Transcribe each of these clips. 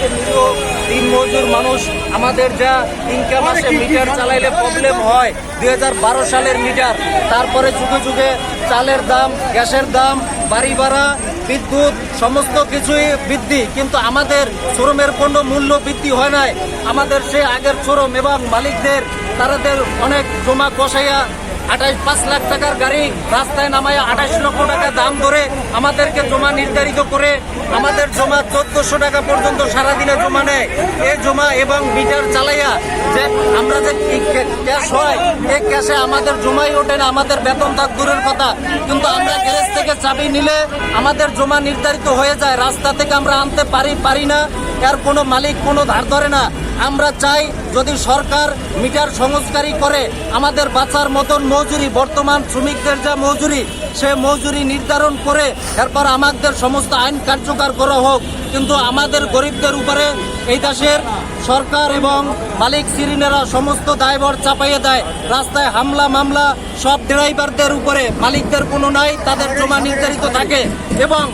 বাংলাদেশের নিরীহ দিন মজুর মানুষ আমাদের যা ইনকাম আসে মিটার চালাইলে প্রবলেম হয় 2012 সালের মিটার, তারপরে যুগে যুগে চালের দাম, গ্যাসের দাম, বাড়ি ভাড়া, বিদ্যুৎ সমস্ত কিছুই বৃদ্ধি, কিন্তু আমাদের শ্রমের কোনো মূল্য বৃদ্ধি হয় নাই। আমাদের সে আগের শ্রম এবং মালিকদের তাদের অনেক জমা কষাইয়া 5 লাখ টাকার গাড়ি রাস্তায় নামাইয়া 28 লক্ষ টাকা দাম ধরে আমাদেরকে জমা নির্ধারিত করে আমাদের জমা 1400 টাকা পর্যন্ত সারাদিনে জমা নেয়। এই জমা এবং মিটার চালাইয়া যে আমরা যে ক্যাশ হয় এই ক্যাশে আমাদের জমাই ওঠে না, আমাদের বেতন থাক দূরের কথা, কিন্তু আমরা গ্যারেজ থেকে চাবি নিলে আমাদের জমা নির্ধারিত হয়ে যায়, রাস্তা থেকে আমরা আনতে পারি না, এর কোনো মালিক কোনো ধার ধরে না। আমরা চাই যদি সরকার মিটার সংস্কারই করে আমাদের বাঁচার মতন মজুরি, বর্তমান শ্রমিকদের যা মজুরি সে মজুরি নির্ধারণ করে এরপর আমাদের সমস্ত আইন কার্যকর করা হোক। কিন্তু আমাদের গরিবদের উপরে এই দেশের সরকার এবং মালিক শ্রেণীরা সমস্ত দায়ভার চাপাইয়ে দেয়। রাস্তায় হামলা মামলা সব ড্রাইভারদের উপরে, মালিকদের কোনো নাই, তাদের জমা নির্ধারিত থাকে। এবং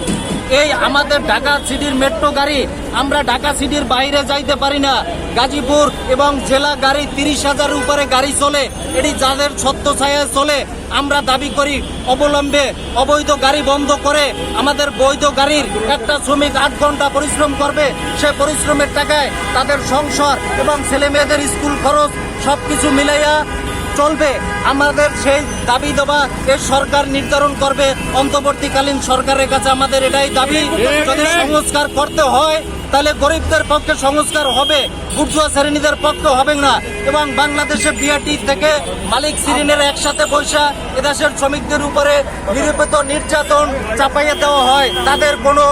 এই আমাদের ঢাকা সিটির মেট্রো গাড়ি, আমরা ঢাকা সিটির বাইরে যাইতে পারি না। গাজীপুর এবং জেলা গাড়ি 30,000 উপরে গাড়ি চলে, এটি যাদের ছত্রছায়ায় চলে। আমরা দাবি করি অবলম্বে অবৈধ গাড়ি বন্ধ করে আমাদের বৈধ গাড়ির একটা শ্রমিক 8 ঘন্টা পরিশ্রম করবে, সে পরিশ্রমের টাকায় তাদের সংসার এবং ছেলে মেয়েদের স্কুল খরচ সবকিছু মিলাইয়া চলবে। আমাদের সেই দাবি দেওয়া এই সরকার নির্ধারণ করবে। অন্তর্বর্তীকালীন সরকারের কাছে আমাদের এটাই দাবি, যদি সংস্কার করতে হয় তাহলে গরিবদের পক্ষে সংস্কার হবে, বুর্জোয়া শ্রেণীদের পক্ষে হবে না। এবং বাংলাদেশের বিআরটি থেকে মালিক শ্রেণীরা একসাথে বৈশা এদেশের শ্রমিকদের উপরে নিরূপিত নির্যাতন চাপাইয়ে দেওয়া হয়, তাদের কোনো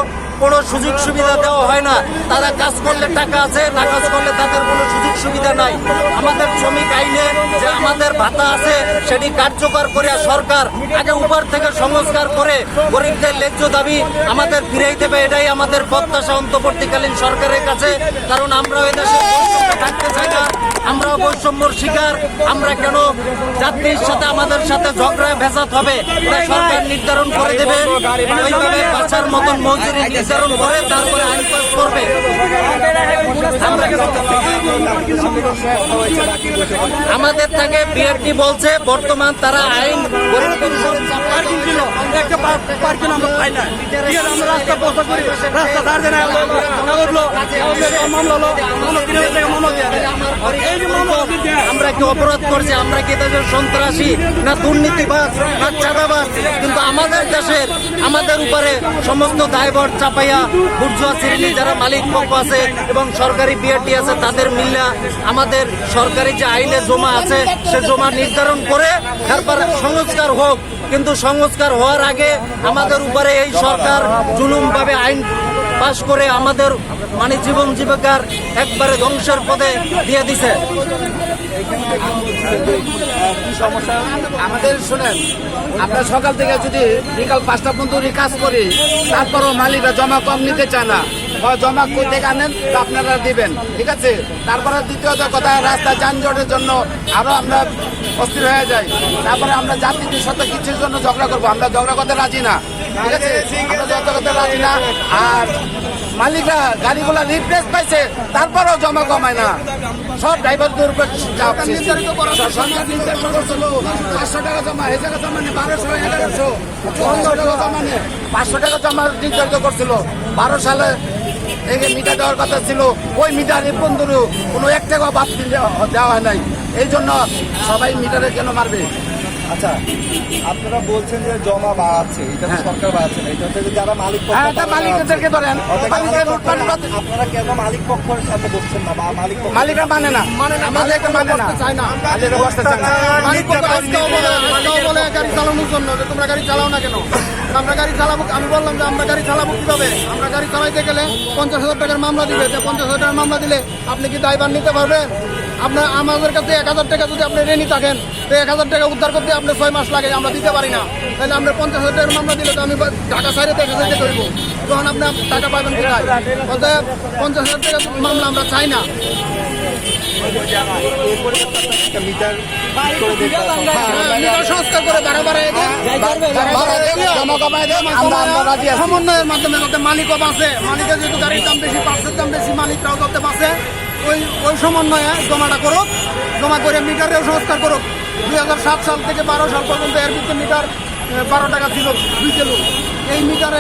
সুযোগ সুবিধা দেওয়া হয় না। তারা কাজ করলে টাকা আছে, না কাজ করলে তাদের কোনো সুযোগ সুবিধা নাই। আমাদের শ্রমিক আইনে যে আমাদের ভাতা আছে সেটি কার্যকর করে সরকার আগে উপর থেকে সংস্কার করে গরিবদের ন্যায্য দাবি আমাদের ফিরিয়ে দেবে, এটাই আমাদের প্রত্যাশা অন্তর্বর্তীকালীন সরকারের কাছে। কারণ আমরা এদেশে থাকতে চাই না, আমরা বৈষম্যর শিকার। আমরা কেন যাত্রীর সাথে আমাদের সাথে ঝগড়ায় ভেজাত হবে, এটা সরকার নির্ধারণ করে দেবে। ওইভাবে বাঁচার মতন মজুরি নির্ধারণ করে তারপরে আইন পাস করবে। আমাদের থেকে বিআরটি বলছে বর্তমান তারা আইন আমরা কি অপরাধ করছি, আমরা কি দেশের সন্ত্রাসী না দুর্নীতিবাজ না চাঁদাবাজ? কিন্তু আমাদের দেশের আমাদের উপরে সমস্ত দায়ভার চাপাইয়া বুর্জোয়া শ্রেণী যারা মালিক পক্ষ আছে এবং সরকারি বিআরটি আছে তাদের মিল্লা আমাদের সরকারি যে আইনে জমা আছে সে জমা নির্ধারণ করে তারপর সংস্কার হোক। কিন্তু সংস্কার হওয়ার আগে আমাদের উপরে এই সরকার জুলুমভাবে আইন পাশ করে আমাদের জীবন জীবিকার একবারে ধ্বংসের পথে দিয়ে দিছে। আমাদের শোনেন, আমরা সকাল থেকে যদি বিকাল 5টা পর্যন্ত কাজ করি, তারপরও মালিকরা জমা কম নিতে চায় না। জমা করতে আনেন তো আপনারা দিবেন, ঠিক আছে। তারপরে দ্বিতীয়ত কথা, রাস্তা যানজটের জন্য আরো আমরা অস্থির হয়ে যাই। তারপরে আমরা যাত্রীদের সাথে কিছুর জন্য ঝগড়া করবো, আমরা ঝগড়া করতে রাজি না, ঠিক আছে। আমরা ঝগড়া করতে রাজি না। আর মালিকরা গাড়িগুলা রিপ্লেস পাইছে তারপরেও জমা কমায় না, সব ড্রাইভারদের উপর চাপ। 500 টাকা জমা, এই জায়গা জমা নেই 1200 1100 500 টাকা জমা নির্ধারিত করছিল 12 সালে। এই মিটার দেওয়ার কথা ছিল, ওই মিটারে বন্ধুরও কোনো 1 টাকা বাদ দেওয়া হয় নাই। এই জন্য সবাই মিটারে কেন মারবে? আচ্ছা, আপনারা বলছেন যে জমা বাড়াচ্ছে, এটা তো সরকার বাড়াচ্ছে না, এটা হচ্ছে যারা মালিক পক্ষ, মালিকদেরকে ধরেন। আপনারা কেন মালিক পক্ষের সাথে বসছেন না, বা মালিকরা মানে না, মালিকরা মানে না, চায় না, মালিকরা বসতে চায় না। মালিক পক্ষ আজকেও বলে গাড়ি চালানোর জন্য যে তোমরা গাড়ি চালাও না কেন? আমরা গাড়ি চালাবো, আমি বললাম যে আমরা গাড়ি চালাবো কিভাবে? আমরা গাড়ি চালাইতে গেলে 50,000 টাকার মামলা দিবে, 50,000 টাকার মামলা দিলে আপনি কি দায়ভার নিতে পারবেন? আপনার আমাদের কাছে 1,000 টাকা যদি আপনি ঋণী থাকেন, তো 1,000 টাকা উদ্ধার করতে আপনার 6 মাস লাগে, আমরা দিতে পারি না। তাহলে আমরা 50,000 টাকার মামলা দিলে তো আমি ঢাকা সাইডে 1,000 করবো, তখন আপনি টাকা পাবেন কোথায়? অতএব 50,000 টাকা মামলা আমরা চাই না। মিটার করে দিতে হবে। মিটার সংস্কার করে বারবার জমা কমায় দেন, আমরা রাজি আছি। সমন্বয়ের মাধ্যমে যাতে মালিকও বাঁচে, মালিকের যেহেতু গাড়ির দাম বেশি, পার্সের দাম বেশি, মালিকরাও যাতে বাঁচে, ওই সমন্বয়ে জমাটা করুক, জমা করে মিটারেও সংস্কার করুক। 2007 সাল থেকে 12 সাল পর্যন্ত এর ভিতরে মিটার 12 টাকা ছিল 2 কিলো। এই মিটার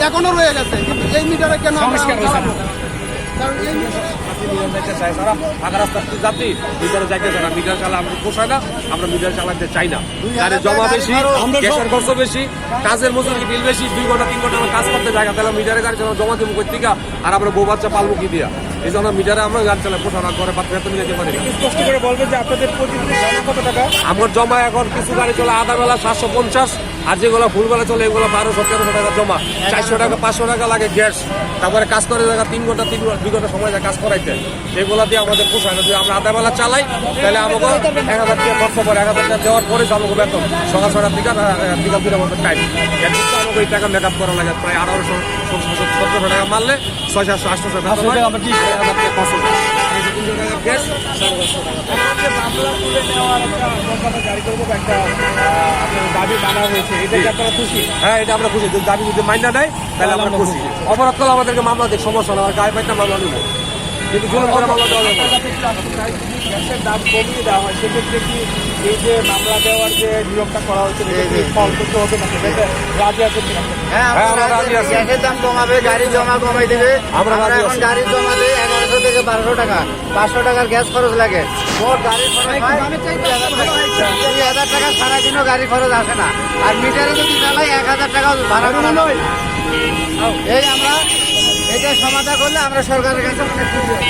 এখনো রয়ে গেছে, কিন্তু এই মিটারে কেন আমরা চালাবো? কারণ এই ফাঁকা রাস্তার যাত্রী মিটারে যাইতে চায় না, মিটার চালা আমাদের পোষায় না, আমরা মিটার চালাতে চাই না। গাড়ির জমা বেশি, গ্যাসের খরচ বেশি, কাজের মজুরি বিল বেশি, 2 ঘন্টা 3 ঘন্টা আমরা কাজ করতে জায়গা, তাহলে মিটারে গাড়ি চালা জমা দেবো কোথেকে, আর আমরা বউ বাচ্চা পালবো কি দিয়া? এই জন্য মিটারে আমরা গাড়ি চালাই পোষানো করে বেতন নিতে পারি না। স্পষ্ট করে বলবেন যে আপনাদের প্রতিদিন জমা কত টাকা? আমার জমা এখন কিছু গাড়ি চলে আধা বেলা 750, আর যেগুলো ফুলবেলা চলে এগুলো 1200-1300 টাকা জমা, 400 টাকা 500 টাকা লাগে গ্যাস, তারপরে কাজ করে জায়গা 2 ঘন্টা 2 ঘন্টা সময় যায় কাজ করাইতে, এগুলো দিয়ে আমাদের পোষায় না। যদি আমরা আধা বেলা চালাই তাহলে আমাকে 1000 টাকা খরচ করে, 1000 টাকা দেওয়ার পরে আমাকে বেতন সকাল 6টা থেকে বিকাল 2টা আমাদের টাইম, এর ভিতরে আমাকে এই টাকা মেকআপ করা লাগে। প্রায় 1800-1700 টাকা মারলে 600-800 টাকা বেতন হয়, 1000 টাকা খরচ হয়। গ্যাস জারি করবো একটা দাবি মানা হয়েছে, এটা কি আপনারা খুশি? হ্যাঁ, এটা আমরা খুশি। যদি দাবি যদি মাইনা দেয় তাহলে আমরা খুশি। অপরাধ করলে আমাদেরকে মামলা দিক, সমস্যা না, আর গায়ে পাইতে মামলা নিব, কিন্তু জুলুম করে মামলা দেওয়া যাবে না। গ্যাসের দাম কমিয়ে দেওয়া হয়, সেক্ষেত্রে কি এই যে মামলা দেওয়ার যে নিয়মটা করা হচ্ছে ফল করতে হবে না? রাজি আছেন কিনা? হ্যাঁ, আমরা রাজি আছি। গ্যাসের দাম কমাবে, গাড়ি জমা কমাই দেবে। আমরা রাজি এখন আছি। গাড়ি জমা দেয় 1100 থেকে 1200 টাকা, 500 টাকার গ্যাস খরচ লাগে। মোট গাড়ি খরচ হয় 2,000 টাকা, সারাদিনও গাড়ি খরচ আসে না। আর মিটারে যদি চালাই 1000 টাকা ভাড়া করা নয়। এই আমরা এটা সমাধান করলে আমরা সরকারের কাছে অনেক খুশি হব।